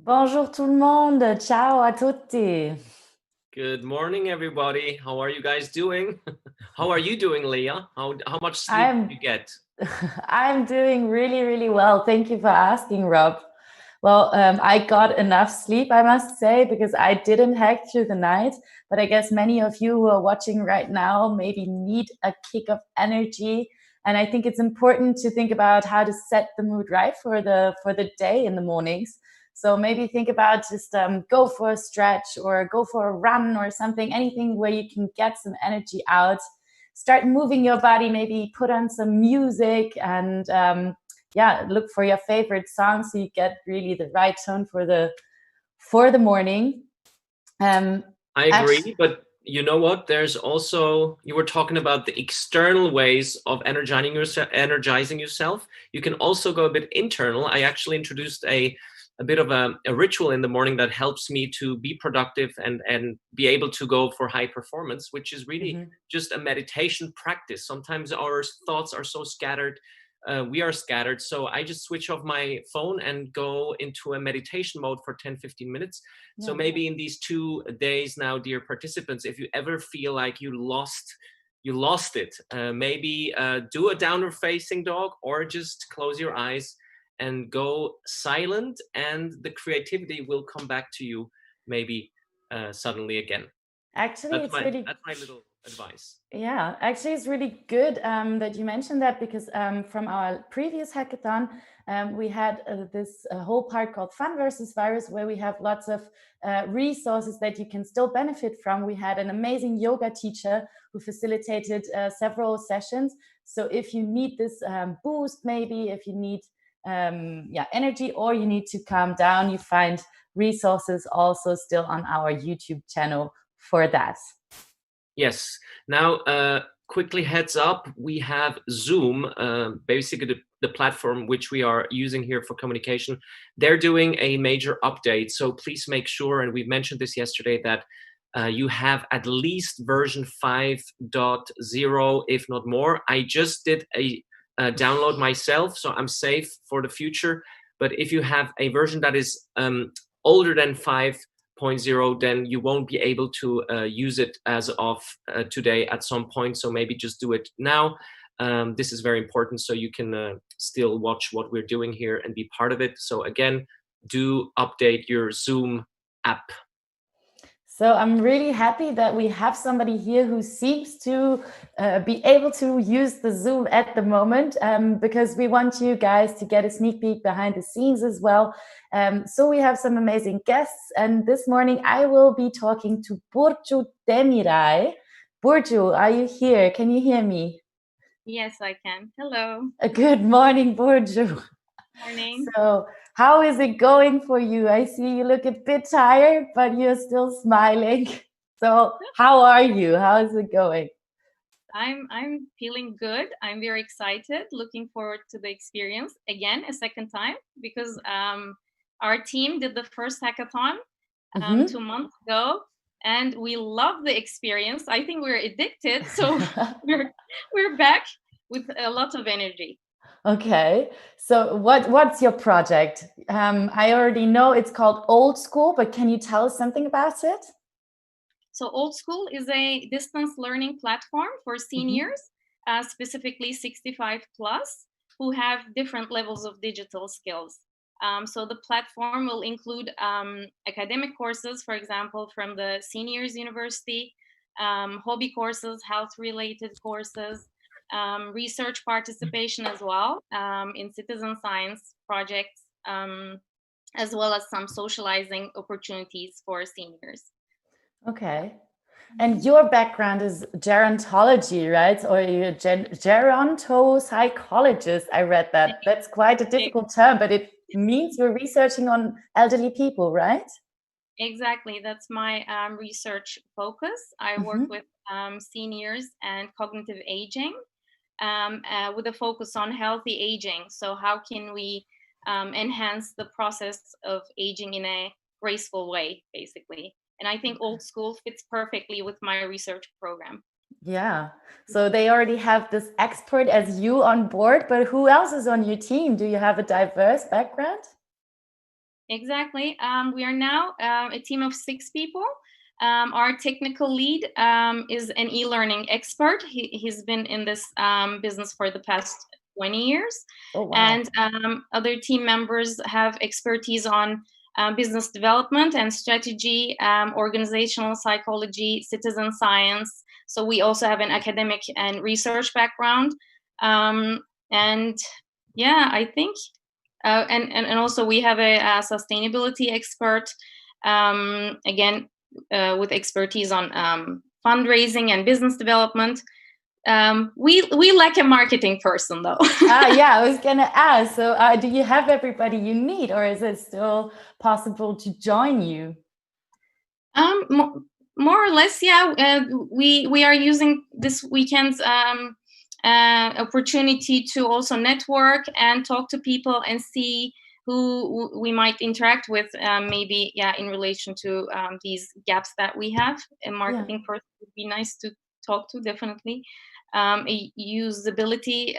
Bonjour tout le monde, ciao a tutti. Good morning, everybody. How are you guys doing? How are you doing, Leah? How much sleep did I'm you get? I'm doing really, really well. Thank you for asking, Rob. Well, I got enough sleep, I must say, because I didn't hack through the night. But I guess many of you who are watching right now maybe need a kick of energy. And I think it's important to think about how to set the mood right for the day in the mornings. So maybe think about just go for a stretch or go for a run or something, anything where you can get some energy out. Start moving your body, maybe put on some music and yeah, look for your favorite song so you get really the right tone for the morning. Um, I actually, agree, but you know what? There's also, you were talking about the external ways of energizing yourself. You can also go a bit internal. I actually introduced a bit of a ritual in the morning that helps me to be productive and be able to go for high performance, which is really mhm. just a meditation practice. Sometimes our thoughts are so scattered. We are scattered. So I just switch off my phone and go into a meditation mode for 10-15 minutes. So Yeah. maybe in these 2 days now, dear participants, if you ever feel like you lost it, maybe do a downward facing dog or just close your eyes and go silent, and the creativity will come back to you maybe suddenly again. Actually, That's it's my really that's my little advice. Yeah, actually, it's really good that you mentioned that because from our previous hackathon, we had this whole part called Fun versus Virus, where we have lots of resources that you can still benefit from. We had an amazing yoga teacher who facilitated several sessions. So if you need this boost, maybe if you need energy or you need to calm down, you find resources also still on our YouTube channel for that. Yes. Now, quickly heads up, we have Zoom, basically the platform which we are using here for communication. They're doing a major update. So please make sure, and we mentioned this yesterday, that you have at least version 5.0, if not more. I just did a download myself, so I'm safe for the future. But if you have a version that is older than 5.0, then you won't be able to use it as of today at some point. So maybe just do it now. This is very important so you can still watch what we're doing here and be part of it. So again, do update your Zoom app. So I'm really happy that we have somebody here who seems to be able to use the Zoom at the moment because we want you guys to get a sneak peek behind the scenes as well. So we have some amazing guests, and this morning I will be talking to Burcu Demiray. Burcu, are you here? Can you hear me? Yes, I can. Hello. Good morning, Burcu. Morning. So, how is it going for you? I see you look a bit tired, but you're still smiling. So, how are you? How is it going? I'm feeling good. I'm very excited. Looking forward to the experience again a second time because our team did the first hackathon Mhm. 2 months ago, and we love the experience. I think we're addicted, so we're back with a lot of energy. Okay. So, what's your project? I already know it's called Old School, but can you tell us something about it? So Old School is a distance learning platform for Mhm. seniors, specifically 65 plus, who have different levels of digital skills. So the platform will include academic courses, for example, from the Seniors University, hobby courses, health-related courses, research participation as well in citizen science projects, as well as some socializing opportunities for seniors. Okay. And Mhm. your background is gerontology, right? Or you're a gerontopsychologist. I read that. That's quite a difficult term, but it means you're researching on elderly people, right? Exactly, that's my research focus. I work Hmm. with seniors and cognitive aging with a focus on healthy aging. So, how can we enhance the process of aging in a graceful way, basically? And I think Old School fits perfectly with my research program. Yeah. So they already have this expert as you on board, but who else is on your team? Do you have a diverse background? Exactly. We are now a team of 6 people. Our technical lead is an e-learning expert. He's been in this business for the past 20 years. Oh, wow. And other team members have expertise on business development and strategy, organizational psychology, citizen science. So we also have an academic and research background. And yeah, I think and also we have a sustainability expert, again, with expertise on fundraising and business development. We lack a marketing person, though. Yeah, I was gonna ask. So, do you have everybody you need, or is it still possible to join you? More or less, yeah. We are using this weekend's opportunity to also network and talk to people and see who we might interact with, maybe, yeah, in relation to these gaps that we have. A marketing person would be nice to talk to, definitely. A usability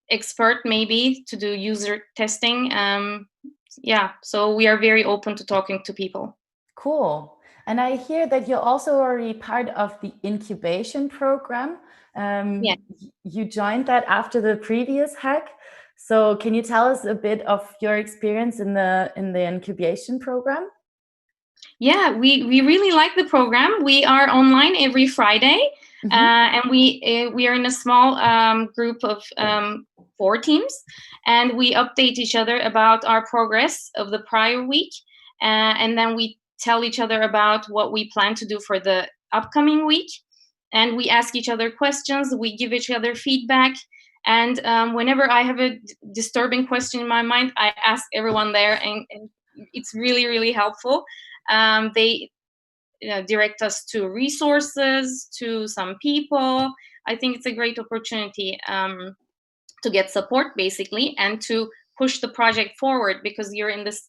expert, maybe, to do user testing. Yeah, so we are very open to talking to people. Cool. And I hear that you're also already part of the incubation program. Yeah. You joined that after the previous hack. So can you tell us a bit of your experience in the incubation program? Yeah, we really like the program. We are online every Friday, and we are in a small group of 4 teams, and we update each other about our progress of the prior week, and then we tell each other about what we plan to do for the upcoming week, and we ask each other questions. We give each other feedback, and whenever I have a disturbing question in my mind, I ask everyone there, and it's really, really helpful. They direct us to resources, to some people. I think it's a great opportunity to get support, basically, and to push the project forward, because you're in this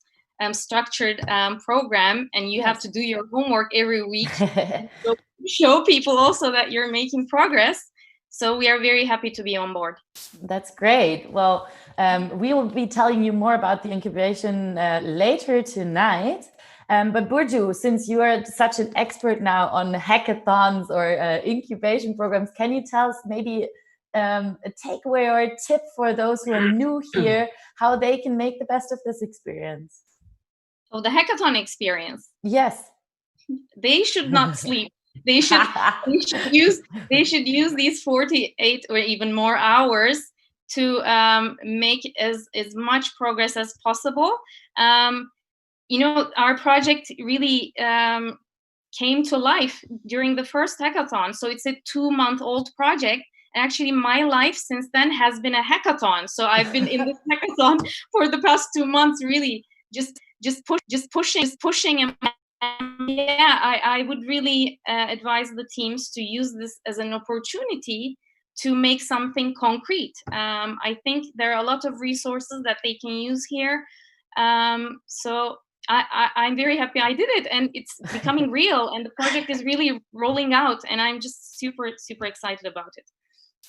structured program, and you have to do your homework every week. So show people also that you're making progress. So we are very happy to be on board. That's great. Well, we will be telling you more about the incubation later tonight. But Burcu, since you are such an expert now on hackathons or incubation programs, can you tell us maybe a takeaway or a tip for those who are new here, how they can make the best of this experience? Oh, the hackathon experience. Yes. They should not sleep. They should use these 48 or even more hours to make as much progress as possible. You know, our project really came to life during the first hackathon. So it's a 2-month-old project. Actually, my life since then has been a hackathon. So I've been in this hackathon for the past 2 months, really just pushing. And yeah, I would really advise the teams to use this as an opportunity to make something concrete. I think there are a lot of resources that they can use here. So I'm very happy I did it, and it's becoming real, and the project is really rolling out, and I'm just super, super excited about it.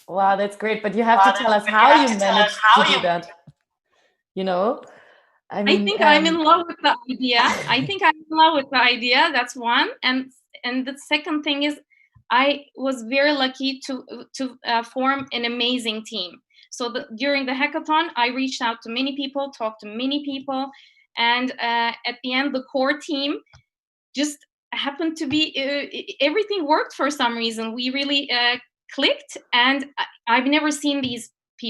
Wow, that's great. But you have to tell us how you managed to do that. You know? I mean, I think I'm in love with the idea. That's one. And the second thing is, I was very lucky to form an amazing team. So during the hackathon, I reached out to many people, talked to many people, and at the end, the core team just happened to be everything worked for some reason. We really clicked, and I've never seen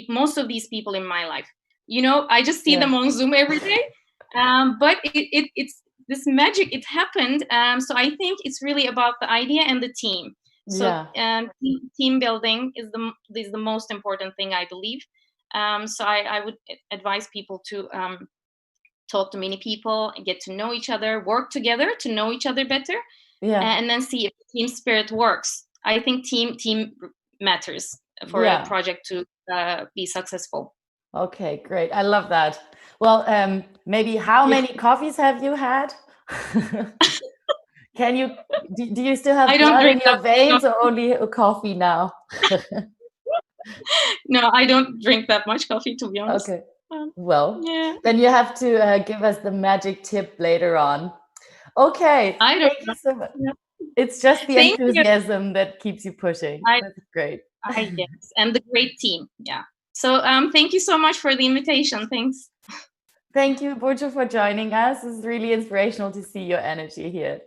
most of these people in my life. You know, I just see them on Zoom every day. But it's this magic. It happened. So I think it's really about the idea and the team. So team building is the most important thing, I believe. So I would advise people to talk to many people and get to know each other, work together to know each other better, and then see if team spirit works. I think team matters for a project to be successful. Okay, great. I love that. Well, maybe how many coffees have you had? Can you, do you still have blood in your veins or only a coffee now? No, I don't drink that much coffee, to be honest. Okay. Well, Yeah. then you have to give us the magic tip later on. Okay, I don't thank know. you so much. Yeah. It's just the Thank you. enthusiasm that keeps you pushing. I That's great. yes, and the great team. Yeah. So thank you so much for the invitation. Thanks. Thank you, Burcu, for joining us. It's really inspirational to see your energy here.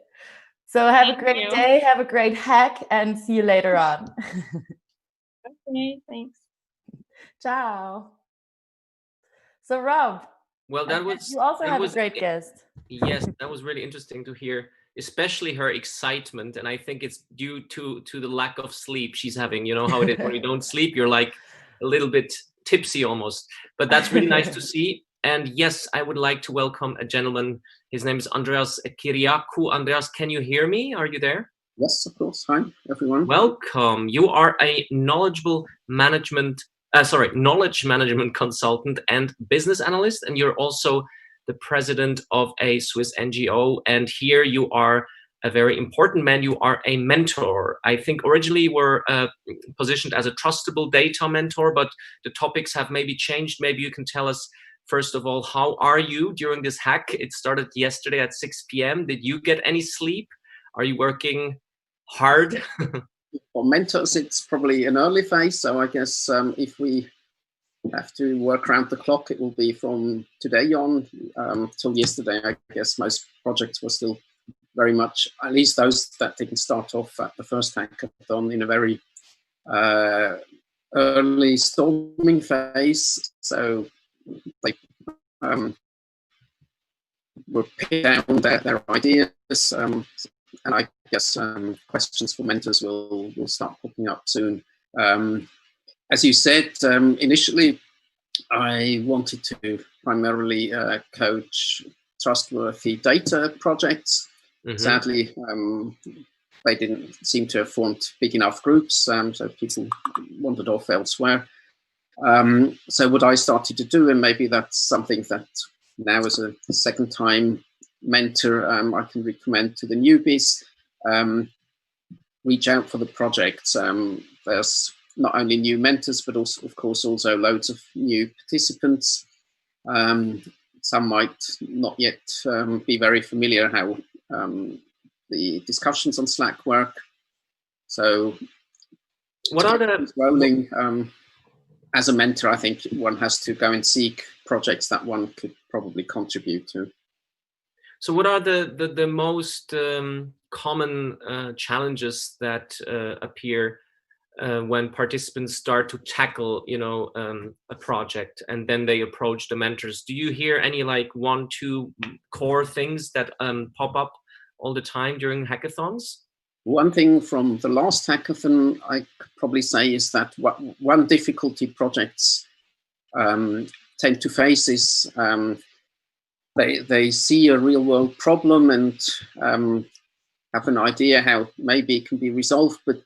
So have a Thank great you. day, have a great hack, and see you later on. Okay, thanks. Ciao. So Rob, Well, you also have a was great guest. yes, that was really interesting to hear, especially her excitement, and I think it's due to the lack of sleep she's having. You know how it is when you don't sleep, you're like a little bit tipsy almost. But that's really nice to see. And yes, I would like to welcome a gentleman. His name is Andreas Kiriaku. Andreas, can you hear me? Are you there? Yes, of course. Hi, everyone. Welcome. You are a knowledge management consultant and business analyst, and you're also the president of a Swiss NGO. And here you are a very important man. You are a mentor. I think originally you were positioned as a trustable data mentor, but the topics have maybe changed. Maybe you can tell us, first of all, how are you during this hack? It started yesterday at 6 p.m. Did you get any sleep? Are you working hard? For mentors, it's probably an early phase. So I guess if we have to work around the clock, it will be from today on till yesterday. I guess most projects were still very much, at least those that didn't start off at the first hackathon, in a very early storming phase. So they were picking down their ideas. And I guess questions for mentors will start popping up soon. As you said, initially, I wanted to primarily coach trustworthy data projects. Mm-hmm. Sadly, they didn't seem to have formed big enough groups, so people wandered off elsewhere. So what I started to do, and maybe that's something that now as a second time mentor, I can recommend to the newbies, reach out for the projects. There's not only new mentors, but also, of course, also loads of new participants. Some might not yet be very familiar how the discussions on Slack work. So what are the rolling? As a mentor, I think one has to go and seek projects that one could probably contribute to. So what are the most common challenges that appear when participants start to tackle, a project, and then they approach the mentors? Do you hear any like 1-2 core things that pop up all the time during hackathons? One thing from the last hackathon I could probably say is that one difficulty projects tend to face is they see a real world problem and have an idea how maybe it can be resolved, but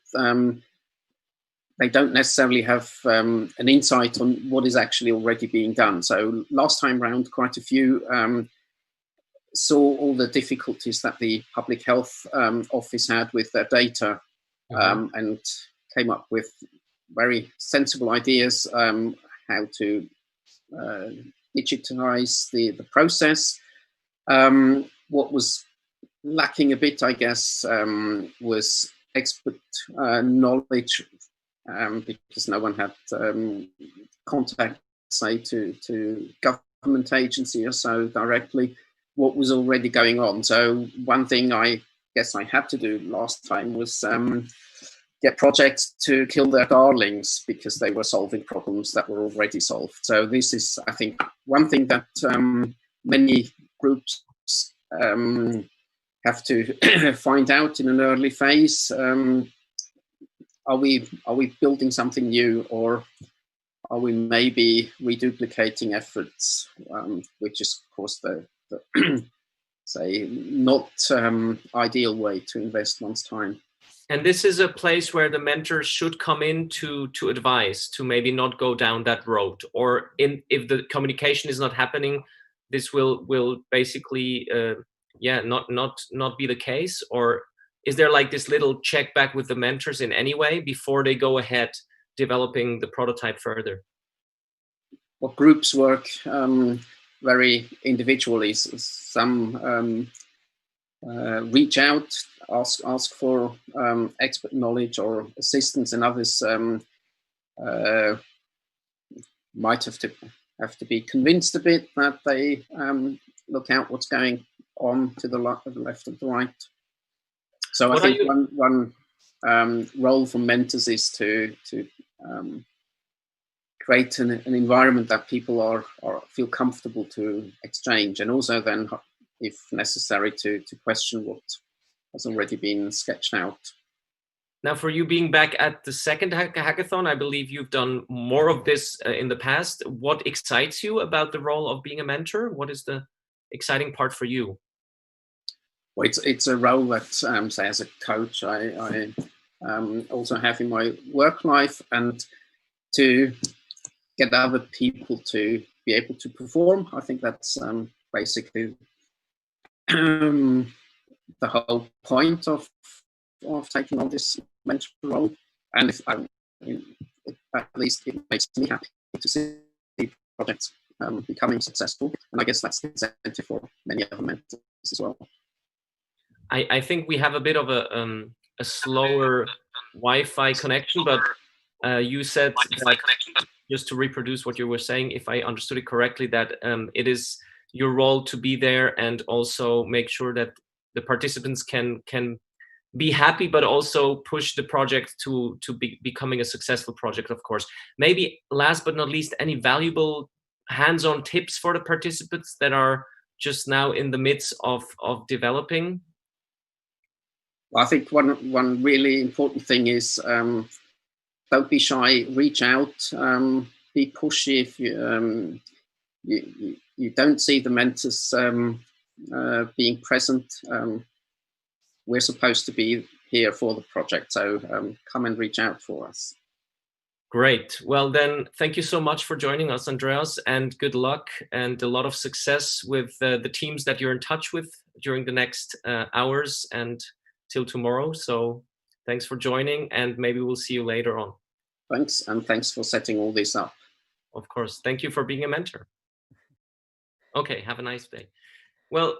they don't necessarily have an insight on what is actually already being done. So last time round, quite a few saw all the difficulties that the public health office had with their data, and came up with very sensible ideas how to digitize the process. What was lacking a bit, I guess, was expert knowledge, because no one had contact, say, to government agency or so directly, what was already going on. So one thing I guess I had to do last time was get projects to kill their darlings because they were solving problems that were already solved. So this is, I think, one thing that many groups have to find out in an early phase. Are we building something new, or are we maybe reduplicating efforts, which is, of course, the say not ideal way to invest one's time. And this is a place where the mentor should come in to advise, to maybe not go down that road, or if the communication is not happening, this will basically not be the case. Or is there like this little check back with the mentors in any way before they go ahead developing the prototype further? what groups work very individually. Some reach out, ask for expert knowledge or assistance, and others might have to be convinced a bit that they look out what's going on to the left and the right. So I think one role for mentors is to create an environment that people feel comfortable to exchange, and also then, if necessary, to question what has already been sketched out. Now, for you being back at the second hackathon, I believe you've done more of this in the past. What excites you about the role of being a mentor? What is the exciting part for you? Well, it's a role that, say, as a coach, I also have in my work life, and to get other people to be able to perform. I think that's basically the whole point of taking on this mentor role. And at least it makes me happy to see projects becoming successful. And I guess that's the incentive for many other mentors as well. I think we have a bit of a slower Wi-Fi connection, but you said, like, just to reproduce what you were saying, if I understood it correctly, that it is your role to be there and also make sure that the participants can be happy, but also push the project to becoming a successful project, of course. Maybe last but not least, any valuable hands-on tips for the participants that are just now in the midst of developing? I think one really important thing is don't be shy, reach out, be pushy. If you don't see the mentors being present, we're supposed to be here for the project, so come and reach out for us. Great. Well, then, thank you so much for joining us, Andreas, and good luck and a lot of success with the teams that you're in touch with during the next hours and till tomorrow. So thanks for joining, and maybe we'll see you later on. Thanks, and thanks for setting all this up. Of course. Thank you for being a mentor. Okay, have a nice day. Well,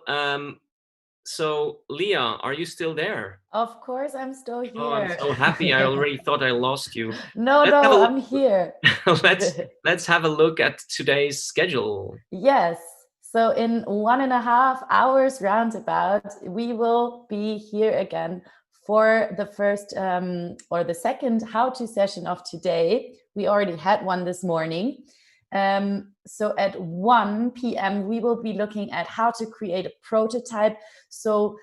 so Leah, are you still there? Of course, I'm still here. Oh, I'm so happy. I already thought I lost you. No, I'm here. let's have a look at today's schedule. Yes. So in 1.5 hours roundabout, we will be here again for the first or the second how-to session of today. We already had one this morning. So at 1 p.m. we will be looking at how to create a prototype. So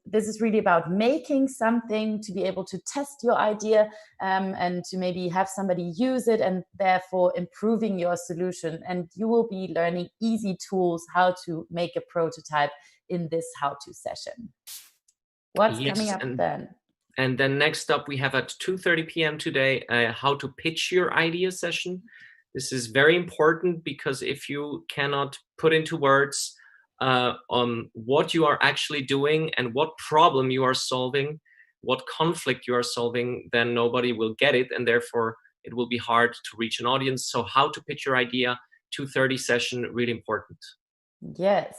this is really about making something to be able to test your idea and to maybe have somebody use it, and therefore improving your solution. And you will be learning easy tools how to make a prototype in this how-to session. What's coming up then? And then next up, we have at 2:30 p.m. today, how to pitch your idea session. This is very important, because if you cannot put into words on what you are actually doing and what problem you are solving, what conflict you are solving, then nobody will get it, and therefore it will be hard to reach an audience. So how to pitch your idea, 2:30 session, really important. Yes.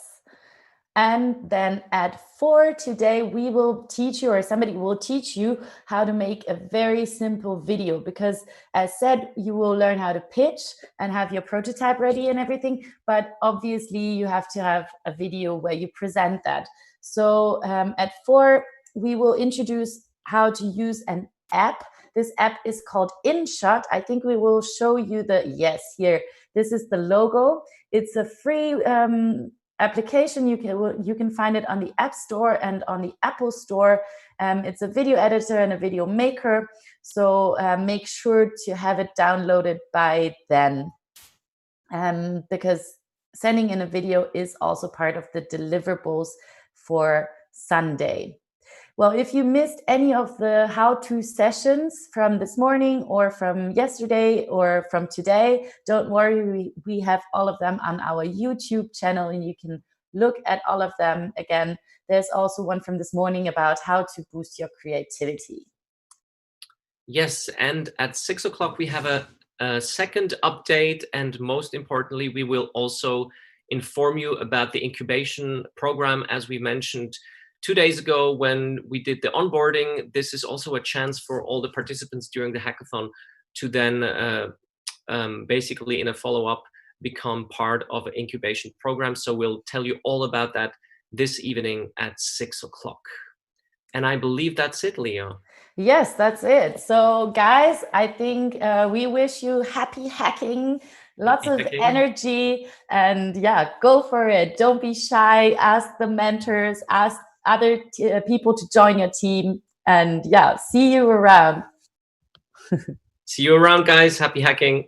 And then at 4 today, we will teach you, or somebody will teach you, how to make a very simple video. Because as said, you will learn how to pitch and have your prototype ready and everything. But obviously, you have to have a video where you present that. So at 4, we will introduce how to use an app. This app is called InShot. I think we will show you here. This is the logo. It's a free application. You can find it on the App Store and on the Apple Store. It's a video editor and a video maker, so make sure to have it downloaded by then, because sending in a video is also part of the deliverables for Sunday. Well, if you missed any of the how-to sessions from this morning or from yesterday or from today, don't worry, we have all of them on our YouTube channel, and you can look at all of them again. There's also one from this morning about how to boost your creativity. Yes, and at 6 o'clock we have a second update, and most importantly, we will also inform you about the incubation program, as we mentioned 2 days ago when we did the onboarding. This is also a chance for all the participants during the hackathon to then basically in a follow-up become part of an incubation program. So we'll tell you all about that this evening at 6 o'clock. And I believe that's it, Leo. Yes, that's it. So guys, I think we wish you happy hacking, lots of energy, and yeah, go for it. Don't be shy. Ask the mentors, ask other people to join your team, and yeah, see you around. See you around, guys. Happy hacking.